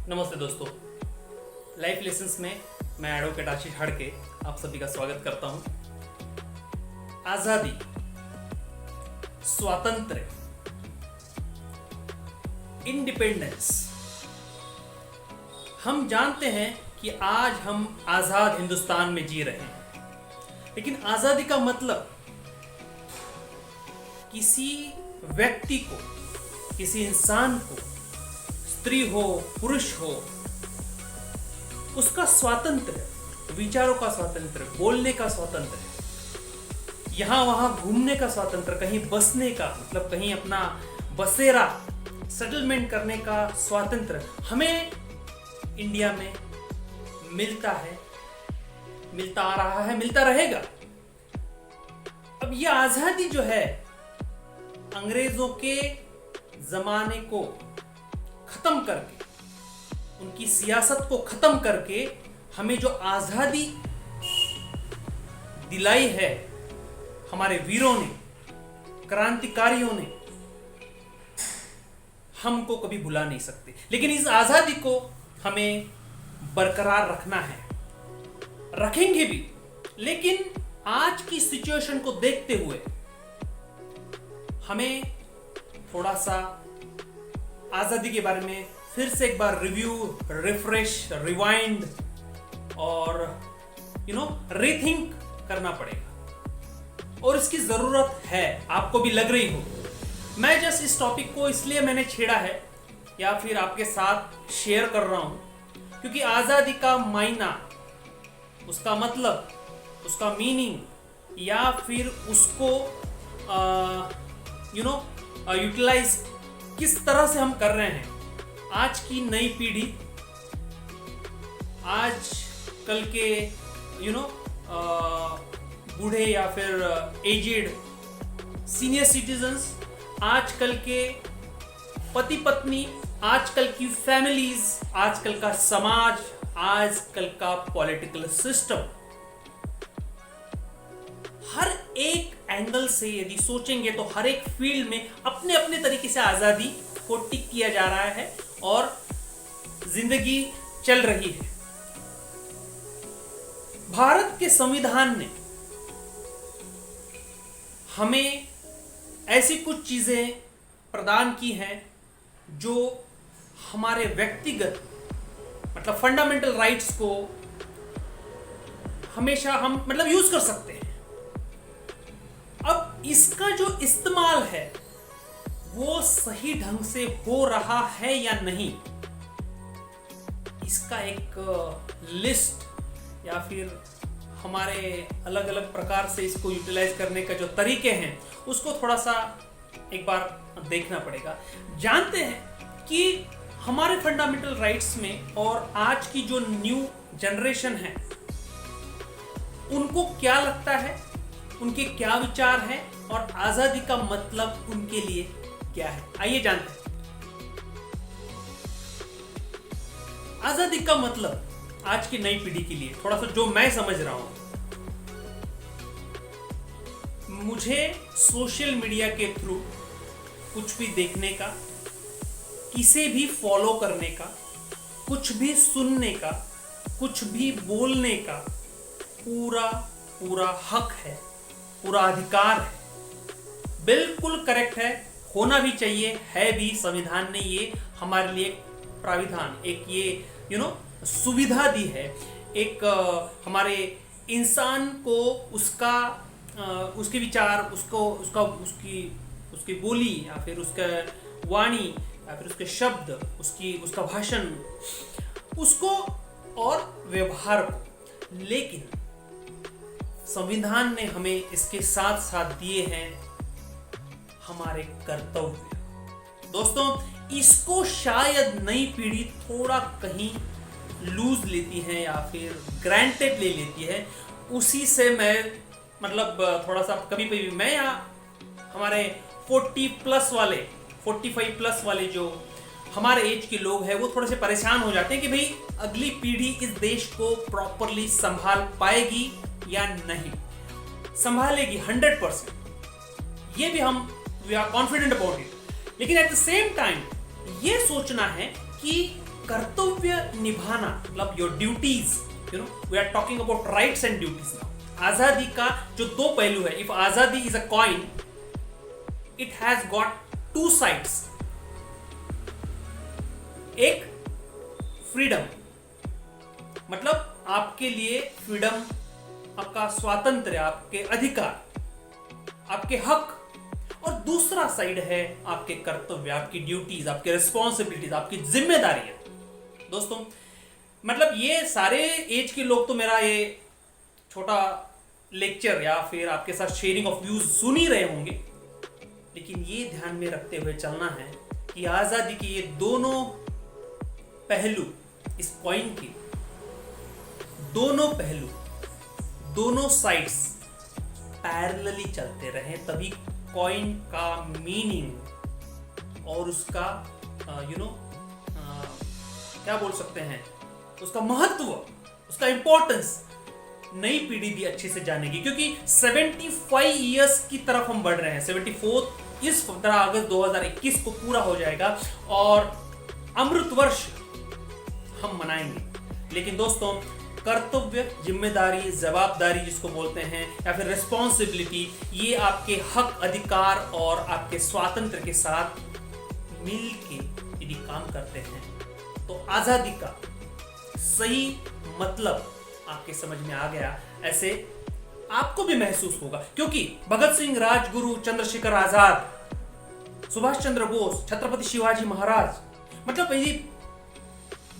नमस्ते दोस्तों, life lessons में मैं एडवोकेट आशीष हड़के आप सभी का स्वागत करता हूं। आजादी, स्वातंत्र्य, इंडिपेंडेंस। हम जानते हैं कि आज हम आजाद हिंदुस्तान में जी रहे हैं, लेकिन आजादी का मतलब किसी व्यक्ति को, किसी इंसान को, स्त्री हो पुरुष हो, उसका स्वातंत्र्य, विचारों का स्वातंत्र्य, बोलने का स्वातंत्र्य, यहां वहां घूमने का स्वातंत्र्य, कहीं बसने का मतलब कहीं अपना बसेरा सेटलमेंट करने का स्वातंत्र्य हमें इंडिया में मिलता है, मिलता आ रहा है, मिलता रहेगा। अब यह आजादी जो है अंग्रेजों के जमाने को खत्म करके, उनकी सियासत को खत्म करके हमें जो आजादी दिलाई है हमारे वीरों ने, क्रांतिकारियों ने, हमको कभी भुला नहीं सकते। लेकिन इस आजादी को हमें बरकरार रखना है, रखेंगे भी। लेकिन आज की सिचुएशन को देखते हुए हमें थोड़ा सा आजादी के बारे में फिर से एक बार रिव्यू, रिफ्रेश, रिवाइंड और रीथिंक करना पड़ेगा, और इसकी जरूरत है, आपको भी लग रही हो। मैं जस्ट इस टॉपिक को इसलिए मैंने छेड़ा है या फिर आपके साथ शेयर कर रहा हूं क्योंकि आजादी का मायना, उसका मतलब, उसका मीनिंग या फिर उसको यूटिलाइज किस तरह से हम कर रहे हैं। आज की नई पीढ़ी, आज कल के बूढ़े या फिर एजेड सीनियर सिटीजन्स, आजकल के पति पत्नी, आजकल की फैमिलीज, आजकल का समाज, आजकल का पॉलिटिकल सिस्टम, हर एक एंगल से यदि सोचेंगे तो हर एक फील्ड में अपने अपने तरीके से आजादी को टिक किया जा रहा है और जिंदगी चल रही है। भारत के संविधान ने हमें ऐसी कुछ चीजें प्रदान की हैं जो हमारे व्यक्तिगत मतलब फंडामेंटल राइट्स को हमेशा हम यूज कर सकते हैं। अब इसका जो इस्तेमाल है वो सही ढंग से हो रहा है या नहीं, इसका एक लिस्ट या फिर हमारे अलग अलग प्रकार से इसको यूटिलाइज करने का जो तरीके हैं उसको थोड़ा सा एक बार देखना पड़ेगा। जानते हैं कि हमारे फंडामेंटल राइट्स में और आज की जो न्यू जनरेशन है उनको क्या लगता है, उनके क्या विचार हैं और आजादी का मतलब उनके लिए क्या है। आइए जानते हैं। आजादी का मतलब आज की नई पीढ़ी के लिए थोड़ा सा जो मैं समझ रहा हूं, मुझे सोशल मीडिया के थ्रू कुछ भी देखने का, किसे भी फॉलो करने का, कुछ भी सुनने का, कुछ भी बोलने का पूरा हक है, पूरा अधिकार है। बिल्कुल करेक्ट है, होना भी चाहिए, है भी। संविधान ने ये हमारे लिए एक प्राविधान, एक ये सुविधा दी है, एक हमारे इंसान को उसके विचार, उसकी बोली या फिर उसका वाणी या फिर उसके शब्द, उसका भाषण, उसको और व्यवहार को। लेकिन संविधान ने हमें इसके साथ साथ दिए हैं हमारे कर्तव्य। दोस्तों, इसको शायद नई पीढ़ी थोड़ा कहीं लूज लेती है या फिर ग्रांटेड ले लेती है। उसी से मैं थोड़ा सा कभी मैं या हमारे 45 वाले जो हमारे एज के लोग हैं वो थोड़े से परेशान हो जाते हैं कि भाई अगली पीढ़ी इस देश को प्रॉपरली संभाल पाएगी या नहीं। संभालेगी 100%, ये भी हम we are confident about it. लेकिन एट द सेम टाइम ये सोचना है कि कर्तव्य निभाना, मतलब your duties, we are talking about rights and duties now. आजादी का जो दो पहलू है, इफ आजादी is a coin, it has got two sides. एक फ्रीडम, मतलब आपके लिए फ्रीडम, आपका स्वातंत्र, आपके अधिकार, आपके हक, और दूसरा साइड है आपके कर्तव्य, आपकी ड्यूटीज, आपके रिस्पॉन्सिबिलिटीज, आपकी जिम्मेदारियां। दोस्तों, मतलब ये सारे एज के लोग तो मेरा ये छोटा लेक्चर या फिर आपके साथ शेयरिंग ऑफ व्यूज सुन ही रहे होंगे, लेकिन ये ध्यान में रखते हुए चलना है कि आजादी के ये दोनों पहलू, इस कॉइन के दोनों पहलू, दोनों साइड्स पैरेलली चलते रहे, तभी कॉइन का मीनिंग और उसका क्या बोल सकते हैं, उसका महत्व, उसका इंपॉर्टेंस नई पीढ़ी भी अच्छे से जानेगी। क्योंकि 75 इयर्स की तरफ हम बढ़ रहे हैं, 74 इस 15 अगस्त 2021 को पूरा हो जाएगा और अमृत वर्ष हम मनाएंगे। लेकिन दोस्तों, कर्तव्य, जिम्मेदारी, जवाबदारी जिसको बोलते हैं, या फिर रिस्पॉन्सिबिलिटी, ये आपके हक, अधिकार और आपके स्वातंत्र के साथ मिल के यदि काम करते हैं तो आजादी का सही मतलब आपके समझ में आ गया, ऐसे आपको भी महसूस होगा। क्योंकि भगत सिंह, राजगुरु, चंद्रशेखर आजाद, सुभाष चंद्र बोस, छत्रपति शिवाजी महाराज, मतलब यदि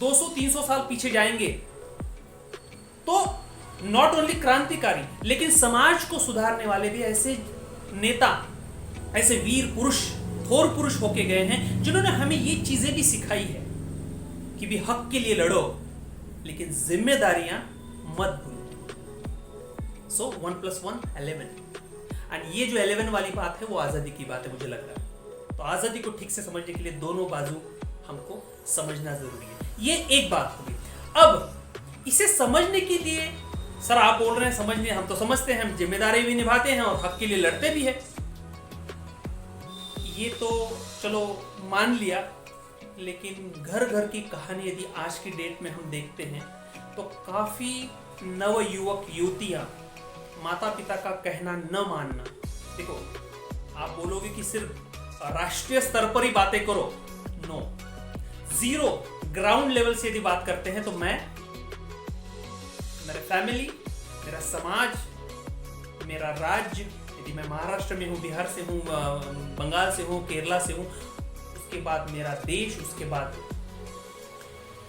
200-300 साल पीछे जाएंगे तो नॉट ओनली क्रांतिकारी, लेकिन समाज को सुधारने वाले भी ऐसे नेता, ऐसे वीर पुरुष, थोर पुरुष होके गए हैं जिन्होंने हमें ये चीजें भी सिखाई है कि भी हक के लिए लड़ो, लेकिन जिम्मेदारियां मत भूलो। सो 1 + 1 11, एंड ये जो 11 वाली बात है वो आजादी की बात है, मुझे लग रहा है। तो आजादी को ठीक से समझने के लिए दोनों बाजू हमको समझना जरूरी है। ये एक बात होगी। अब इसे समझने के लिए, सर आप बोल रहे हैं समझने, हम तो समझते हैं, हम जिम्मेदारी भी निभाते हैं और हक के लिए लड़ते भी हैं, ये तो चलो मान लिया, लेकिन घर घर की कहानी यदि आज की डेट में हम देखते हैं तो काफी नव युवक युवतियां माता पिता का कहना न मानना। देखो, आप बोलोगे कि सिर्फ राष्ट्रीय स्तर पर ही बातें करो, नो, जीरो ग्राउंड लेवल से यदि बात करते हैं तो मैं, मेरे फैमिली, मेरा समाज, मेरा राज्य, यदि मैं महाराष्ट्र में हूँ, बिहार से हूँ, बंगाल से हूँ, केरला से हूँ, उसके बाद मेरा देश, उसके बाद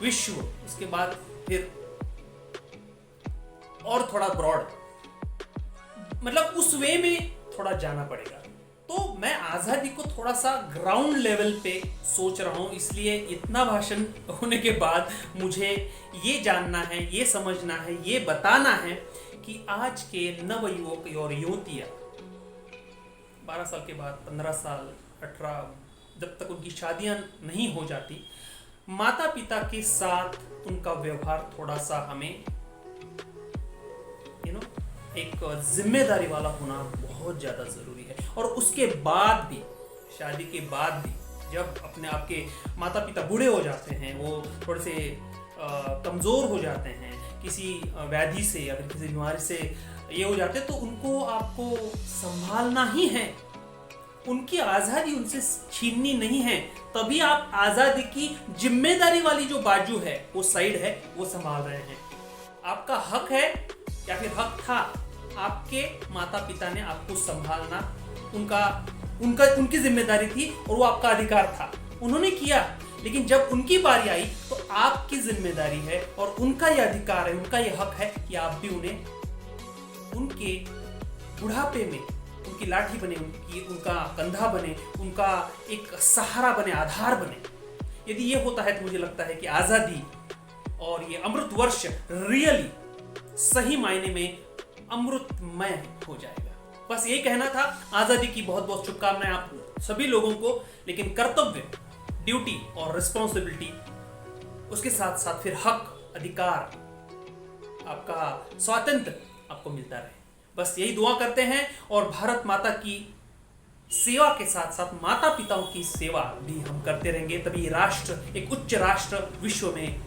विश्व, उसके बाद फिर और थोड़ा ब्रॉड, मतलब उस वे में थोड़ा जाना पड़ेगा। तो मैं आजादी को थोड़ा सा ग्राउंड लेवल पे सोच रहा हूँ, इसलिए इतना भाषण होने के बाद मुझे ये जानना है, ये समझना है, ये बताना है कि आज के नव युवक और युवतियाँ 12 साल के बाद, 15 साल, 18, जब तक उनकी शादियां नहीं हो जाती, माता पिता के साथ उनका व्यवहार थोड़ा सा हमें एक जिम्मेदारी वाला होना बहुत ज़्यादा ज़रूरी है। और उसके बाद भी, शादी के बाद भी, जब अपने आपके माता पिता बूढ़े हो जाते हैं, वो थोड़े से कमज़ोर हो जाते हैं, किसी व्याधि से या फिर किसी बीमारी से ये हो जाते हैं, तो उनको आपको संभालना ही है, उनकी आज़ादी उनसे छीननी नहीं है। तभी आप आज़ादी की जिम्मेदारी वाली जो बाजू है, वो साइड है, वो संभाल रहे हैं। आपका हक है या फिर हक था, आपके माता पिता ने आपको संभालना, उनकी जिम्मेदारी थी और वो आपका अधिकार था, उन्होंने किया। लेकिन जब उनकी बारी आई तो आपकी जिम्मेदारी है और उनका ये अधिकार है, उनका ये हक है कि आप भी उन्हें उनके बुढ़ापे में उनकी लाठी बने, उनका कंधा बने, उनका एक सहारा बने, आधार बने। यदि ये होता है तो मुझे लगता है कि आजादी और ये अमृत वर्ष रियली सही मायने में अमृतमय हो जाएगा। बस ये कहना था। आजादी की बहुत बहुत शुभकामनाएं आप सभी लोगों को। लेकिन कर्तव्य, ड्यूटी और रिस्पॉन्सिबिलिटी, उसके साथ साथ फिर हक, अधिकार, आपका स्वातंत्र आपको मिलता रहे। बस यही दुआ करते हैं और भारत माता की सेवा के साथ साथ माता पिताओं की सेवा भी हम करते रहेंगे, तभी राष्ट्र एक उच्च राष्ट्र, विश्व में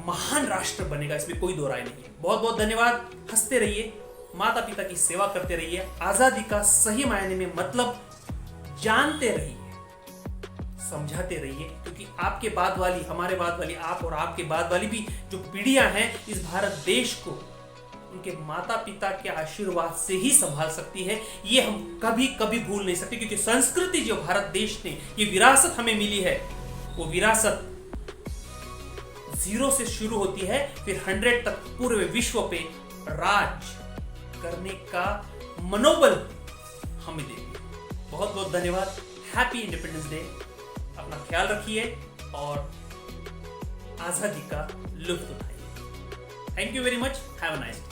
महान राष्ट्र बनेगा, इसमें कोई दो राय नहीं है। बहुत बहुत धन्यवाद। हंसते रहिए, माता पिता की सेवा करते रहिए, आजादी का सही मायने में मतलब जानते रहिए, समझाते रहिए, क्योंकि आपके बाद वाली, हमारे बाद वाली, आप और आपके बाद वाली भी जो पीढ़ियां हैं इस भारत देश को उनके माता पिता के आशीर्वाद से ही संभाल सकती है। ये हम कभी कभी भूल नहीं सकते, क्योंकि संस्कृति जो भारत देश ने, ये विरासत हमें मिली है, वो विरासत 0 से शुरू होती है, फिर 100 तक पूरे विश्व पे राज करने का मनोबल हमें देती है। बहुत बहुत धन्यवाद। Happy independence day. अपना ख्याल रखिए और आजादी का लुत्फ उठाइए। Thank you very much. Have a nice day.